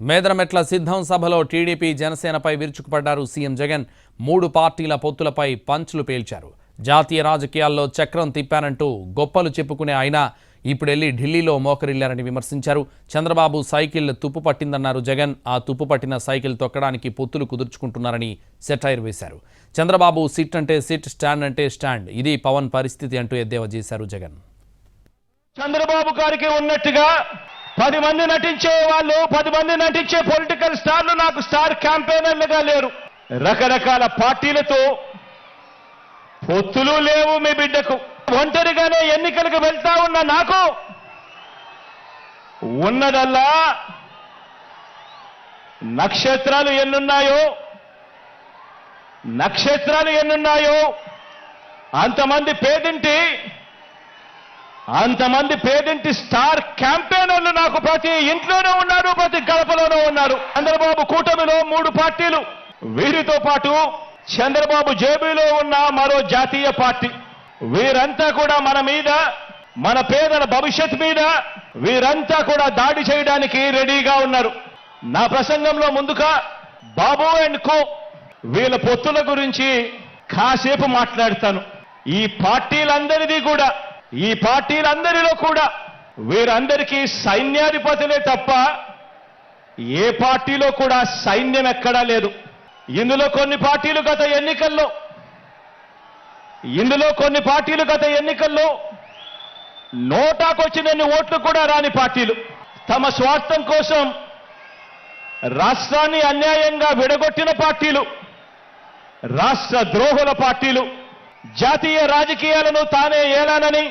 మేదరమెట్ల సిద్ధం సభలో టీడీపీ జనసేనపై విరుచుకుపడ్డారు సీఎం జగన్. 3 పార్టీల పొత్తులపై పంచ్లు పేల్చారు. జాతీయ రాజకీయాల్లో చక్రం తిప్పానంటూ గొప్పలు చెప్పుకునే ఆయన ఇప్పుడెళ్లి ఢిల్లీలో మోకరిల్లారని విమర్శించారు. చంద్రబాబు సైకిల్ తుప్పు పట్టిందన్నారు జగన్. ఆ తుప్పు పట్టిన సైకిల్ తొక్కడానికి పొత్తులు కుదుర్చుకుంటున్నారని సెటైర్ వేశారు. చంద్రబాబు సిట్ అంటే సిట్, స్టాండ్ అంటే స్టాండ్, ఇది పవన్ పరిస్థితి అంటూ ఎద్దేవా చేశారు జగన్. చంద్రబాబు గారికి ఉన్నట్టుగా 10 మంది నటించే వాళ్ళు, 10 మంది నటించే పొలిటికల్ స్టార్లు నాకు స్టార్ క్యాంపెయినర్లుగా లేరు. రకరకాల పార్టీలతో పొత్తులు లేవు మీ బిడ్డకు. ఒంటరిగానే ఎన్నికలకు వెళ్తా ఉన్న నాకు ఉన్నదల్లా నక్షత్రాలు ఎన్నున్నాయో అంతమంది పేదింటి స్టార్ క్యాంపెయినర్లు నాకు ప్రతి ఇంట్లోనే ఉన్నారు, ప్రతి గడపలోనూ ఉన్నారు. చంద్రబాబు కూటమిలో 3 పార్టీలు, వీరితో పాటు చంద్రబాబు జేబులో ఉన్న మరో జాతీయ పార్టీ, వీరంతా కూడా మన మీద, మన పేదల భవిష్యత్ మీద వీరంతా కూడా దాడి చేయడానికి రెడీగా ఉన్నారు. నా ప్రసంగంలో ముందుగా బాబు అండ్ కో వీళ్ళ పొత్తుల గురించి కాసేపు మాట్లాడతాను. ఈ పార్టీలందరిలో కూడా వీరందరికీ సైన్యాధిపతులే తప్ప ఏ పార్టీలో కూడా సైన్యం ఎక్కడా లేదు. ఇందులో కొన్ని పార్టీలు గత ఎన్నికల్లో నోటాకొచ్చినన్ని ఓట్లు కూడా రాని పార్టీలు, తమ స్వార్థం కోసం రాష్ట్రాన్ని అన్యాయంగా విడగొట్టిన పార్టీలు, రాష్ట్ర ద్రోహుల పార్టీలు, జాతీయ రాజకీయాలను తానే ఏలానని,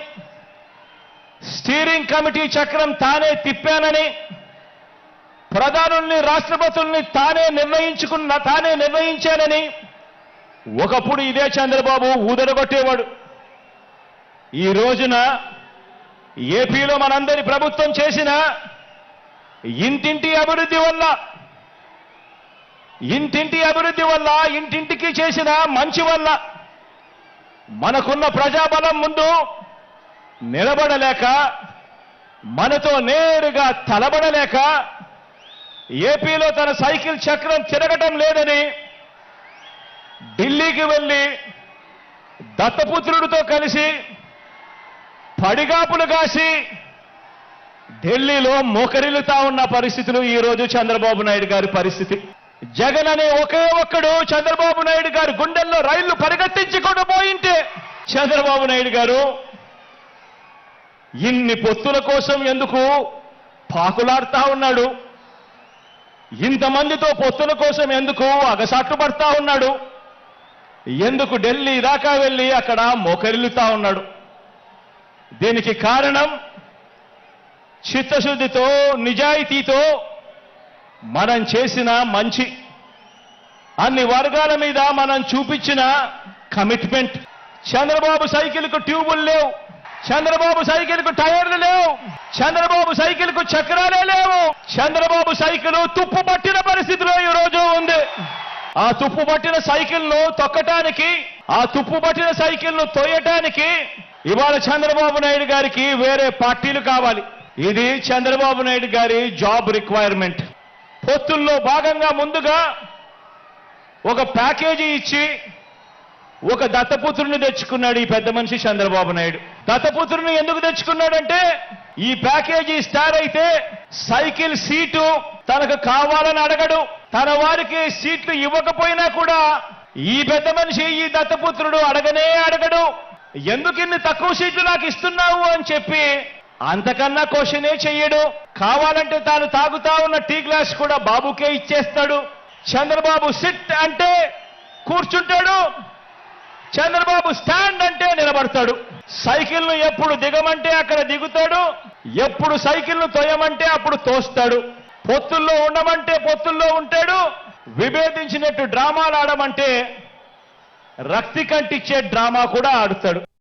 స్టీరింగ్ కమిటీ చక్రం తానే తిప్పానని, ప్రధానుల్ని, రాష్ట్రపతుల్ని తానే నిర్ణయించానని ఒకప్పుడు ఇదే చంద్రబాబు ఊదరగొట్టేవాడు. ఈ రోజున ఏపీలో మనందరి ప్రభుత్వం చేసిన ఇంటింటి అభివృద్ధి వల్ల, ఇంటింటికి చేసిన మంచి వల్ల మనకున్న ప్రజాబలం ముందు నిలబడలేక, మనతో నేరుగా తలబడలేక, ఏపీలో తన సైకిల్ చక్రం తిరగటం లేదని ఢిల్లీకి వెళ్లి దత్తపుత్రుడితో కలిసి పడిగాపులు కాసి ఢిల్లీలో మోకరిల్లుతా ఉన్న పరిస్థితులు ఈ రోజు చంద్రబాబు నాయుడు గారి పరిస్థితి. జగన్ అనే ఒకే ఒక్కడు చంద్రబాబు నాయుడు గారి గుండెల్లో రైళ్లు పరిగెత్తించుకొని పోయింటే చంద్రబాబు నాయుడు గారు ఇన్ని పొత్తుల కోసం ఎందుకు పాకులాడుతా ఉన్నాడు? ఇంతమందితో పొత్తుల కోసం ఎందుకు అగసాట్లు పడతా ఉన్నాడు? ఎందుకు ఢిల్లీ దాకా వెళ్ళి అక్కడ మోకరిల్లుతా ఉన్నాడు? దీనికి కారణం చిత్తశుద్ధితో, నిజాయితీతో మనం చేసిన మంచి, అన్ని వర్గాల మీద మనం చూపించిన కమిట్మెంట్. చంద్రబాబు సైకిల్కు ట్యూబులు లేవు, చంద్రబాబు సైకిల్కు టైర్లు లేవు, చంద్రబాబు సైకిల్కు చక్రాలే లేవు. చంద్రబాబు సైకిల్ తుప్పు పట్టిన పరిస్థితిలో ఈ రోజు ఉంది. ఆ తుప్పు పట్టిన సైకిల్ను తొక్కటానికి, ఆ తుప్పు పట్టిన సైకిల్ను తోయటానికి ఇవాళ చంద్రబాబు నాయుడు గారికి వేరే పార్టీలు కావాలి. ఇది చంద్రబాబు నాయుడు గారి జాబ్ రిక్వైర్మెంట్. పొత్తుల్లో భాగంగా ముందుగా ఒక ప్యాకేజీ ఇచ్చి ఒక దత్తపుత్రుని తెచ్చుకున్నాడు ఈ పెద్ద మనిషి చంద్రబాబు నాయుడు. దత్తపుత్రుని ఎందుకు తెచ్చుకున్నాడంటే, ఈ ప్యాకేజీ స్టార్ అయితే సైకిల్ సీటు తనకు కావాలని అడగడు, తన వారికి సీట్లు ఇవ్వకపోయినా కూడా ఈ పెద్ద మనిషి, ఈ దత్తపుత్రుడు అడగడు. ఎందుకు ఇన్ని తక్కువ సీట్లు నాకు ఇస్తున్నావు అని చెప్పి అంతకన్నా క్వశ్చనే చెయ్యడు. కావాలంటే తాను తాగుతా ఉన్న టీ గ్లాస్ కూడా బాబుకే ఇచ్చేస్తాడు. చంద్రబాబు సిట్ అంటే కూర్చుంటాడు, చంద్రబాబు స్టాండ్ అంటే నిలబడతాడు. సైకిల్ను ఎప్పుడు దిగమంటే అక్కడ దిగుతాడు, ఎప్పుడు సైకిల్ను తోయమంటే అప్పుడు తోస్తాడు. పొత్తుల్లో ఉండమంటే పొత్తుల్లో ఉంటాడు, విభేదించినట్టు డ్రామాలు ఆడమంటే రక్తి కంటిచ్చే డ్రామా కూడా ఆడుతాడు.